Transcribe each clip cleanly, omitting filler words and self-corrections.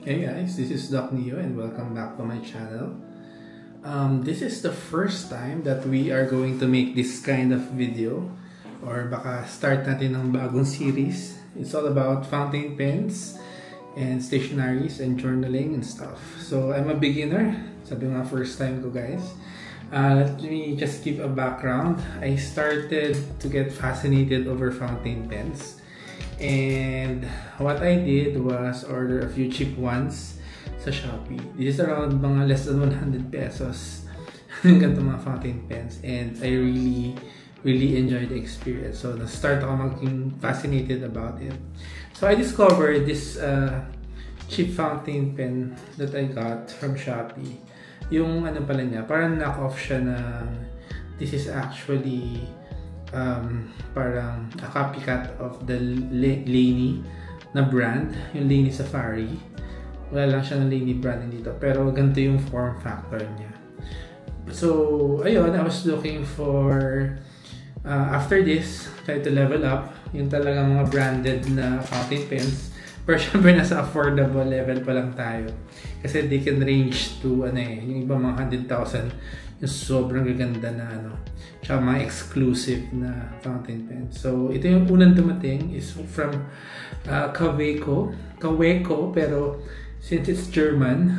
Hey guys, this is Doc Neo and welcome back to my channel. This is the first time that we are going to make this kind of video, or baka start natin ng bagong series. It's all about fountain pens and stationaries and journaling and stuff. So I'm a beginner, sabi nga first time ko guys. Let me just give a background. I started to get fascinated over fountain pens. And what I did was order a few cheap ones sa Shopee. This is around mga less than 100 pesos. Ganito mga fountain pens. And I really enjoyed the experience. So, na-start ako maging fascinated about it. So, I discovered this cheap fountain pen that I got from Shopee. Yung ano pala niya, parang knock-off siya ng this is actually parang a copycat of the Laney na brand, yung Laney Safari. Wala lang siya ng Laney brand dito, pero ganito yung form factor niya. So, ayun, I was looking for after this, try to level up yung talagang mga branded na fountain pens. Pero syempre nasa affordable level pa lang tayo. Kasi they can range to yung iba mga 100,000, yung sobrang gaganda na tsaka mga exclusive na fountain pen. So ito yung unang dumating is from Kaweco, pero since it's German,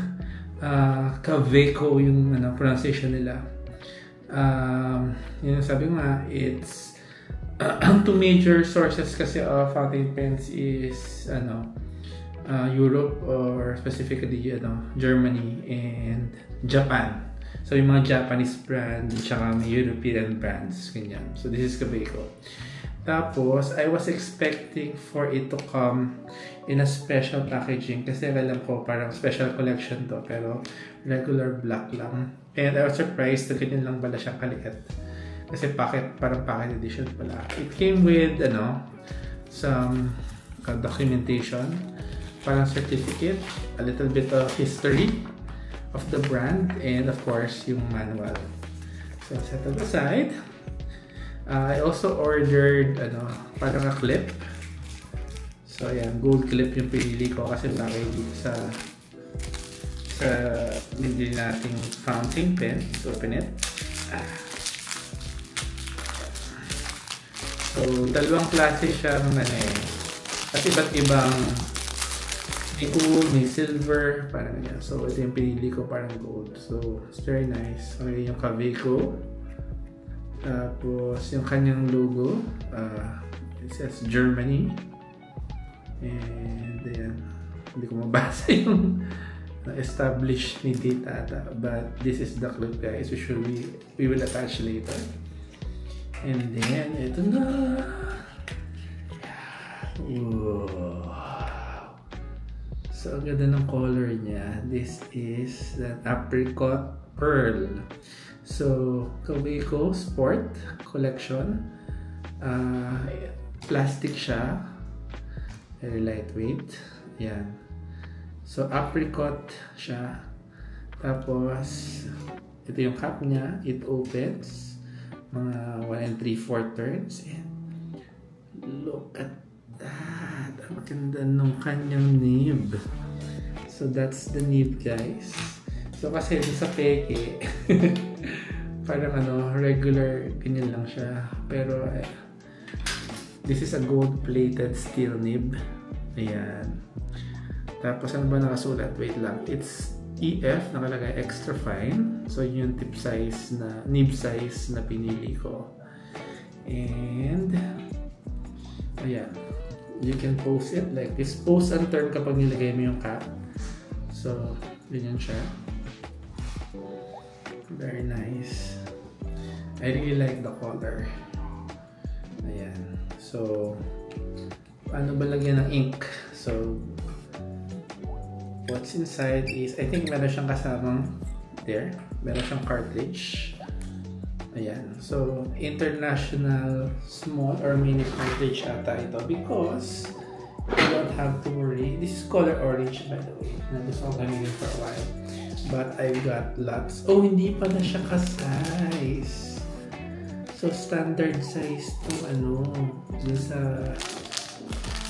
Kaweco yung pronunciation nila. Yung sabi nga, it's two major sources kasi of fountain pens is Europe, or specifically Germany and Japan. So yung mga Japanese brand tsaka may European brands, ganyan. So this is Kaweco. Tapos I was expecting for it to come in a special packaging kasi alam ko parang special collection to, pero regular black lang. And I was surprised na ganyan lang pala siya kaliit. Kasi parang packet edition pala. It came with some documentation, parang certificate, a little bit of history of the brand, and of course yung manual. So set it aside. I also ordered parang a clip. So ayan, gold clip yung pinili ko kasi bagay dito sa hindi nating fountain pen. So open it. So dalawang klase siya ng at iba't ibang may gold, may silver, parang yan. So ito yung pinili ko, parang gold. So it's very nice. Okay, yung Kaweco. Tapos yung kanyang logo, it says Germany. And ayan, hindi ko mabasa yung established ni data, but this is the clip guys, which we will attach later. And then ito na. Wow. So, ang ganda ng color niya. This is the apricot pearl. So, Kaweco Sport Collection. Plastic siya. Very lightweight. Ayan. So, apricot siya. Tapos, ito yung cap niya. It opens. Mga 1 and 3/4 turns. And look at that. Ang ganda nung kanyang nib. So that's the nib guys. So kasi sa peke parang regular ganyan lang siya, pero this is a gold plated steel nib. Ayan. Tapos ano ba nakasulat? Wait lang. It's EF, nakalagay extra fine. So yun yung tip size na nib size na pinili ko. And ayan, you can post it like this. Post and turn kapag nilagay mo yung cap. So, ganyan siya. Very nice. I really like the color. Ayan. So, paano ba lagyan ng ink? So, what's inside is, I think meron siyang kasamang there. Meron siyang cartridge. Ayan. So, international small or mini cartridge ata ito because you don't have to worry. This is color orange by the way. Nagusto ko gamitin for a while. But I've got lots. Oh, hindi pa na siya ka-size. So, standard size itong dun sa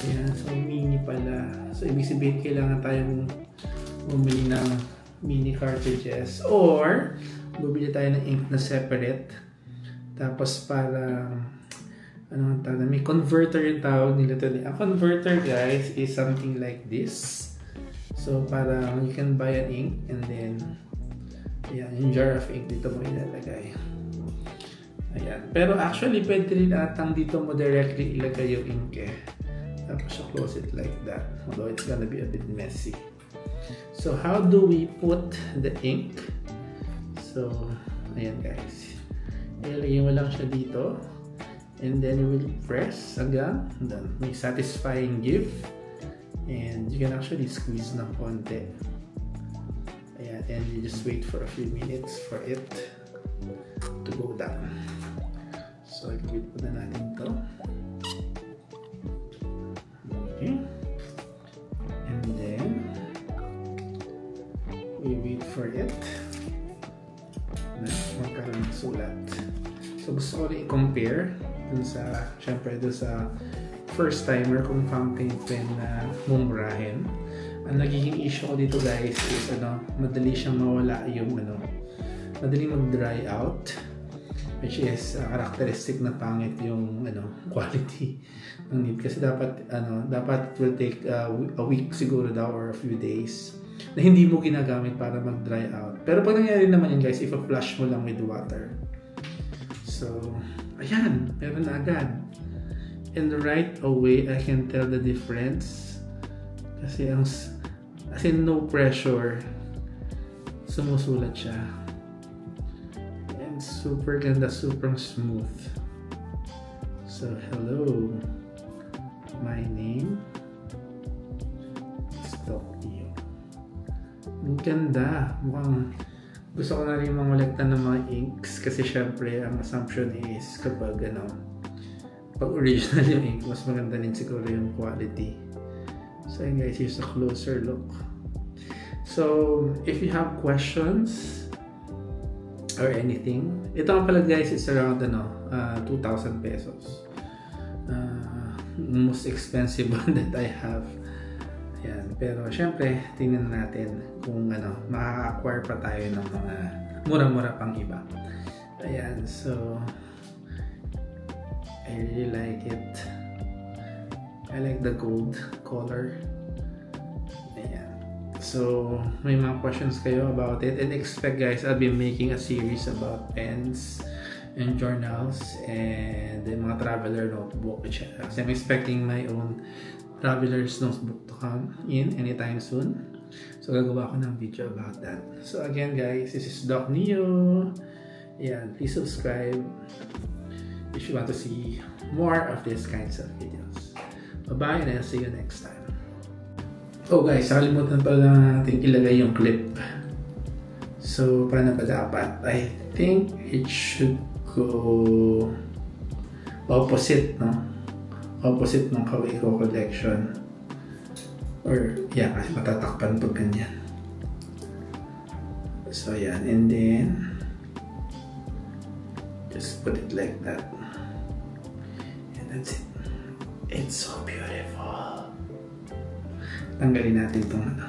ayan. So, mini pala. So, ibig sabihin kailangan tayong bumili ng mini cartridges or bumili tayo ng ink na separate. Tapos parang ano ang tawag, may converter yung tawag nila to. Ang converter guys is something like this. So parang you can buy an ink and then ayan, yung jar of ink dito mo ilalagay. Ayan. Pero actually pwede rin atang dito mo directly ilagay yung ink eh. Tapos close it like that. Although it's gonna be a bit messy. So how do we put the ink? So ayan guys. Ilalagay mo lang siya dito. And then you will press hanggang then may satisfying give. And you can actually squeeze ng konti. Ayan. And you just wait for a few minutes for it to go down. So i-wait po na natin to. Okay. And then we wait for it na magkaroon ng sulat. So gusto ko rin i-compare dun sa, syempre dun sa first timer kung fountain pen na mumurahin. Ang nagiging issue ko dito guys is madali siyang mawala yung madali mag-dry out, which is characteristic na pangit yung quality ng nib kasi dapat it will take a week siguro daw or a few days na hindi mo ginagamit para mag-dry out. Pero pag nangyari naman yun guys, if flush mo lang with water. So, ayan, meron na agad. And right away, I can tell the difference. Kasi as in no pressure, sumusulat siya. And super ganda, super smooth. So, hello. My name is Tokyo. Ang ganda. Mukhang gusto ko na rin mangolekta ng mga inks kasi syempre ang assumption is kapag pag original yung ink, mas maganda din siguro yung quality. So yun guys, here's a closer look. So if you have questions or anything, ito nga pala guys is around 2,000 pesos. Most expensive one that I have. Ayan. Pero syempre, tingnan natin kung makaka-acquire pa tayo ng mga mura-mura pang iba. Ayan, so I really like it. I like the gold color. Ayan. So, may mga questions kayo about it. And expect guys, I'll be making a series about pens and journals and the mga traveler notebook. Kasi I'm expecting my own traveler's notebook to come in anytime soon. So, gagawa ko ng video about that. So, again guys, this is Doc Neo. Ayan, please subscribe if you want to see more of these kinds of videos. Bye-bye and I'll see you next time. Oh guys, nakalimutan pala natin ilagay yung clip. So, paano ba dapat? I think it should go opposite, no? Opposite ng Kaweiko collection. Or, yeah, kasi matatakpan to ganyan. So, yan. And then, just put it like that. And that's it. It's so beautiful. Tanggalin natin itong